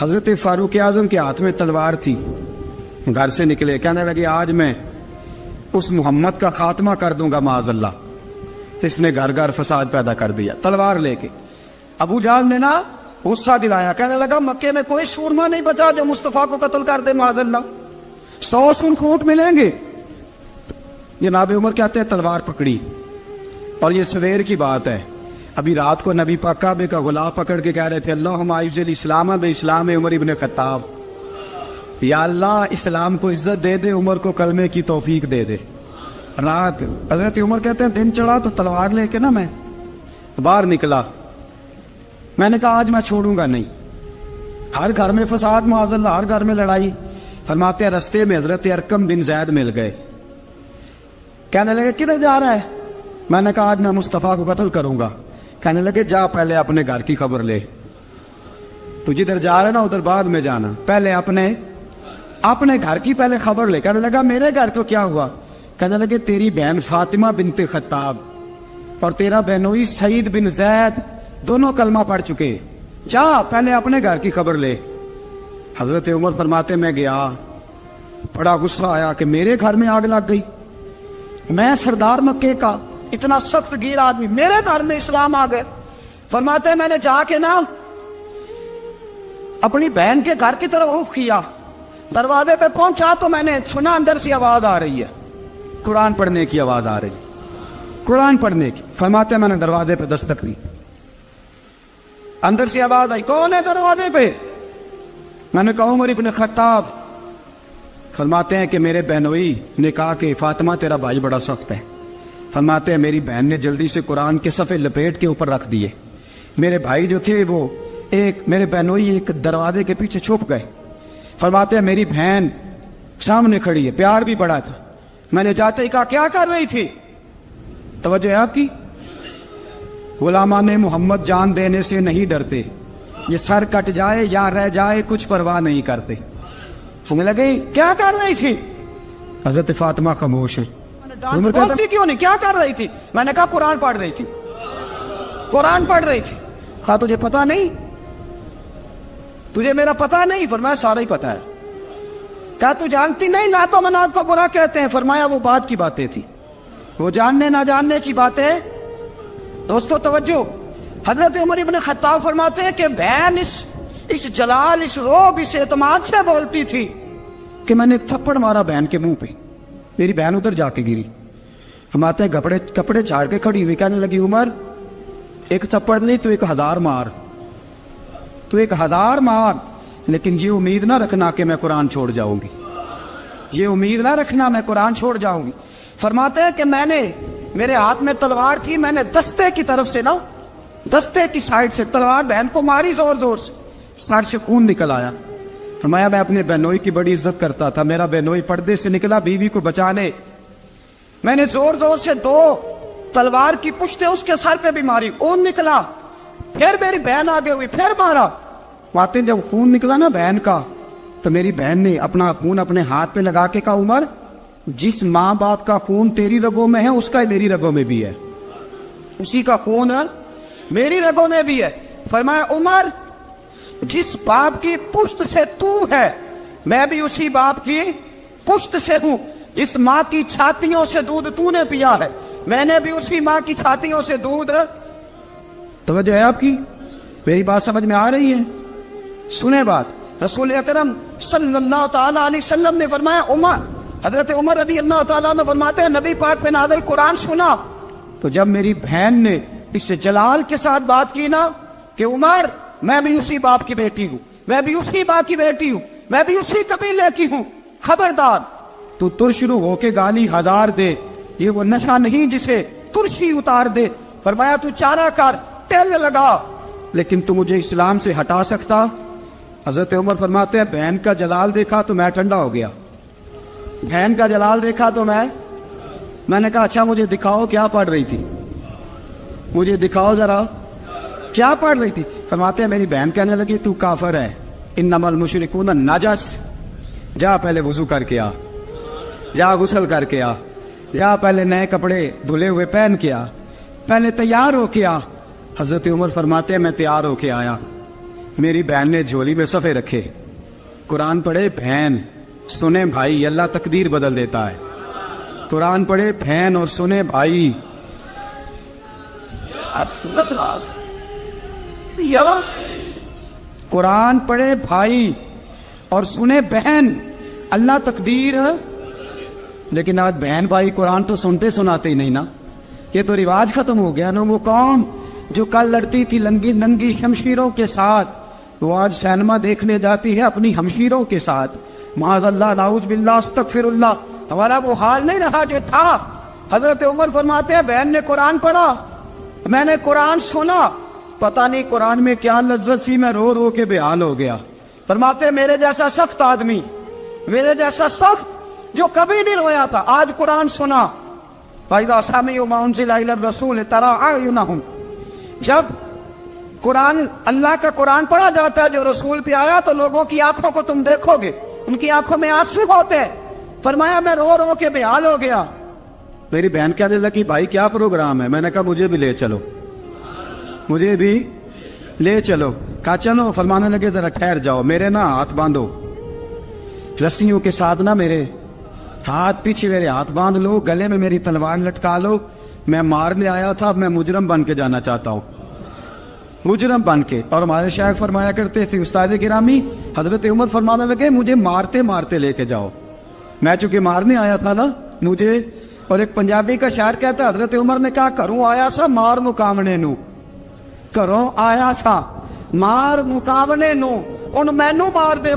حضرت فاروق اعظم کے ہاتھ میں تلوار تھی، گھر سے نکلے، کہنے لگے آج میں اس محمد کا خاتمہ کر دوں گا معاذ اللہ۔ تو اس نے گھر گھر فساد پیدا کر دیا تلوار لے کے۔ ابو جہل نے نا غصہ دلایا، کہنے لگا مکے میں کوئی سورما نہیں بچا جو مصطفیٰ کو قتل کر دے معاذ اللہ، 100 سن خونٹ ملیں گے۔ جناب عمر کہتے ہیں تلوار پکڑی، اور یہ سویر کی بات ہے، ابھی رات کو نبی پاک کعبے کا غلاف پکڑ کے کہہ رہے تھے اللہم اعز الاسلام باسلام عمر ابن خطاب، یا اللہ اسلام کو عزت دے دے، عمر کو کلمے کی توفیق دے دے۔ رات حضرت عمر کہتے ہیں دن چڑھا تو تلوار لے کے نا میں باہر نکلا، میں نے کہا آج میں چھوڑوں گا نہیں، ہر گھر میں فساد معاذ اللہ، ہر گھر میں لڑائی۔ فرماتے ہیں رستے میں حضرت ارقم بن زید مل گئے، کہنے لگے کدھر جا رہا ہے؟ میں نے کہا آج میں مصطفیٰ کو قتل کروں گا۔ کہنے لگے جا پہلے اپنے گھر کی خبر لے، تو جدھر جا رہا ہے نا ادھر بعد میں جانا، پہلے اپنے گھر کی پہلے خبر لے۔ کہنے لگا میرے گھر کو کیا ہوا؟ کہنے لگے تیری بہن فاطمہ بنت خطاب اور تیرا بہنوئی سعید بن زید دونوں کلمہ پڑھ چکے، جا پہلے اپنے گھر کی خبر لے۔ حضرت عمر فرماتے میں گیا، بڑا غصہ آیا کہ میرے گھر میں آگ لگ گئی، میں سردار مکے کا اتنا سخت گیر آدمی، میرے گھر میں اسلام آ گئے۔ فرماتے میں نے جا کے نا اپنی بہن کے گھر کی طرف رخ کیا، دروازے پہ پہنچا تو میں نے سنا اندر سے آواز آ رہی ہے، قرآن پڑھنے کی آواز آ رہی، قرآن پڑھنے کی۔ فرماتے میں نے دروازے پہ دستک دی، اندر سے آواز آئی کون ہے دروازے پہ؟ میں نے کہا عمر ابن خطاب۔ فرماتے ہیں کہ میرے بہنوئی نے کہا کہ فاطمہ تیرا بھائی بڑا سخت ہے۔ فرماتے ہیں میری بہن نے جلدی سے قرآن کے صفحے لپیٹ کے اوپر رکھ دیے، میرے بھائی جو تھے وہ میرے بہنوئی ایک دروازے کے پیچھے چھپ گئے۔ فرماتے ہیں میری بہن سامنے کھڑی ہے، پیار بھی بڑا تھا، میں نے جاتے ہی کہا کیا کر رہی تھی؟ توجہ ہے آپ کی؟ غلامان محمد جان دینے سے نہیں ڈرتے، یہ سر کٹ جائے یا رہ جائے کچھ پرواہ نہیں کرتے۔ ہمیں لگے کیا کر رہی تھی؟ حضرت فاطمہ خاموش ہے۔ بولتی کیوں نہیں؟ کیا کر رہی تھی؟ میں نے کہا قرآن پڑھ رہی تھی، قرآن پڑھ رہی تھی۔ کہا تجھے پتا نہیں؟ تجھے میرا پتا نہیں؟ فرمایا سارا ہی پتا ہے۔ کہا تو جانتی نہیں لات و منات کو برا کہتے ہیں؟ فرمایا وہ بعد کی باتیں تھی، وہ جاننے نہ جاننے کی باتیں۔ دوستو توجہ، حضرت عمر ابن خطاب فرماتے ہیں کہ بہن اس جلال، اس روب، اس اعتماد سے بولتی تھی کہ میں نے ایک تھپڑ مارا بہن کے منہ پہ، میری بہن ادھر جا کے گری۔ فرماتے ہیں کپڑے جھاڑ کے کھڑی ہوئی، کہنے لگی عمر ایک تھپڑ نہیں تو 1000 مار، تو 1000 مار، لیکن یہ امید نہ رکھنا کہ میں قرآن چھوڑ جاؤں گی، یہ امید نہ رکھنا میں قرآن چھوڑ جاؤں گی۔ فرماتے ہیں کہ میرے ہاتھ میں تلوار تھی، میں نے دستے کی طرف سے نا، دستے کی سائڈ سے تلوار بہن کو ماری زور زور سے، سر سے خون نکل آیا۔ فرمایا میں اپنے بہنوئی کی بڑی عزت کرتا تھا، میرا بہنوئی پردے سے نکلا بیوی کو بچانے، میں نے زور زور سے 2 تلوار کی پشتیں اس کے سر پہ بھی ماری، خون نکلا، پھر میری بہن آگے ہوئی، پھر مارا۔ واقعی جب خون نکلا نا بہن کا تو میری بہن نے اپنا خون اپنے ہاتھ پہ لگا کے کہا عمر جس ماں باپ کا خون تیری رگوں میں ہے اس کا میری رگوں میں بھی ہے، اسی کا خون میری رگوں میں بھی ہے۔ فرمایا عمر جس باپ کی پشت سے تو ہے میں بھی اسی باپ کی پشت سے ہوں، جس ماں کی چھاتیوں سے دودھ تو نے پیا ہے میں نے بھی اسی ماں کی چھاتیوں سے دودھ۔ توجہ ہے آپ کی؟ میری بات سمجھ میں آ رہی ہے؟ سنیں بات، رسول اکرم صلی اللہ تعالی علیہ وسلم نے فرمایا، حضرت عمر رضی اللہ تعالیٰ عنہ فرماتے ہیں نبی پاک پہ نازل قرآن سنا تو جب میری بہن نے اس جلال کے ساتھ بات کی نا کہ عمر میں بھی اسی باپ کی بیٹی ہوں، میں بھی اسی باپ کی بیٹی ہوں، میں بھی اسی قبیلے کی ہوں، خبردار تو ترشرو ہو کے گالی 1000 دے، یہ وہ نشہ نہیں جسے ترشی اتار دے۔ فرمایا تو چارہ کر، تیل لگا، لیکن تو مجھے اسلام سے ہٹا سکتا؟ حضرت عمر فرماتے ہیں بہن کا جلال دیکھا تو میں ٹھنڈا ہو گیا، بہن کا جلال دیکھا تو میں نے کہا اچھا مجھے دکھاؤ کیا پڑھ رہی تھی، مجھے دکھاؤ ذرا کیا پڑھ رہی تھی۔ فرماتے ہیں میری بہن کہنے لگی تو کافر ہے، انما المشرکون نجس، جا پہلے وضو کر کے آ، جا غسل کر کے آ، جا پہلے نئے کپڑے دھلے ہوئے پہن کے آ، پہلے تیار ہو کے آ۔ حضرت عمر فرماتے ہیں میں تیار ہو کے آیا، میری بہن نے جھولی میں صفحے رکھے، قرآن پڑھے بہن، سنے بھائی، اللہ تقدیر بدل دیتا ہے۔ قرآن پڑھے بہن اور سنے بھائی، قرآن پڑھے بھائی اور سنے بہن، اللہ تقدیر۔ لیکن آج بہن بھائی قرآن تو سنتے سناتے ہی نہیں نا، یہ تو رواج ختم ہو گیا نا۔ وہ قوم جو کل لڑتی تھی ننگی شمشیروں کے ساتھ، وہ آج سینما دیکھنے جاتی ہے اپنی ہمشیروں کے ساتھ۔ معاذ اللہ، نعوذ باللہ، استغفر اللہ۔ ہمارا وہ حال نہیں رہا جو تھا۔ حضرت عمر فرماتے ہیں بہن نے قرآن پڑھا، میں نے قرآن سنا، پتہ نہیں قرآن میں کیا لذت سی، میں رو رو کے بے حال ہو گیا۔ فرماتے ہیں میرے جیسا سخت آدمی، میرے جیسا سخت جو کبھی نہیں رویا تھا، آج قرآن سنا۔ فَإِذَا سَمِعُوا مَا أُنزِلَ إِلَى الرَّسُولِ تَرَىٰ أَعْيُنَهُمْ، جب قرآن، اللہ کا قرآن پڑھا جاتا ہے جو رسول پہ آیا، تو لوگوں کی آنکھوں کو تم دیکھو گے، ان کی آنکھوں میں آنسو ہوتے ہیں۔ فرمایا میں رو رو کے بے حال ہو گیا۔ میری بہن کہنے لگی بھائی کیا پروگرام ہے؟ میں نے کہا مجھے بھی لے چلو، مجھے بھی لے چلو۔ کہا چلو۔ فرمانے لگے ذرا ٹھہر جاؤ، میرے نا ہاتھ باندھو رسیوں کے ساتھ، نا میرے ہاتھ پیچھے میرے ہاتھ باندھ لو، گلے میں میری تلوار لٹکا لو، میں مارنے آیا تھا، اب میں مجرم بن کے جانا چاہتا ہوں، مجرم بن کے۔ اور ہمارے شیخ فرمایا کرتے تھے، استاد گرامی حضرت عمر فرمانے لگے مجھے مارتے مارتے لے کے جاؤ، میں چونکہ مارنے آیا تھا نا مجھے۔ اور ایک پنجابی کا شاعر کہتا ہے حضرت عمر نے کہا گھروں آیا سا مار مکاونے نو، گھروں آیا سا مار مکاونے نو، ان مینو مار دے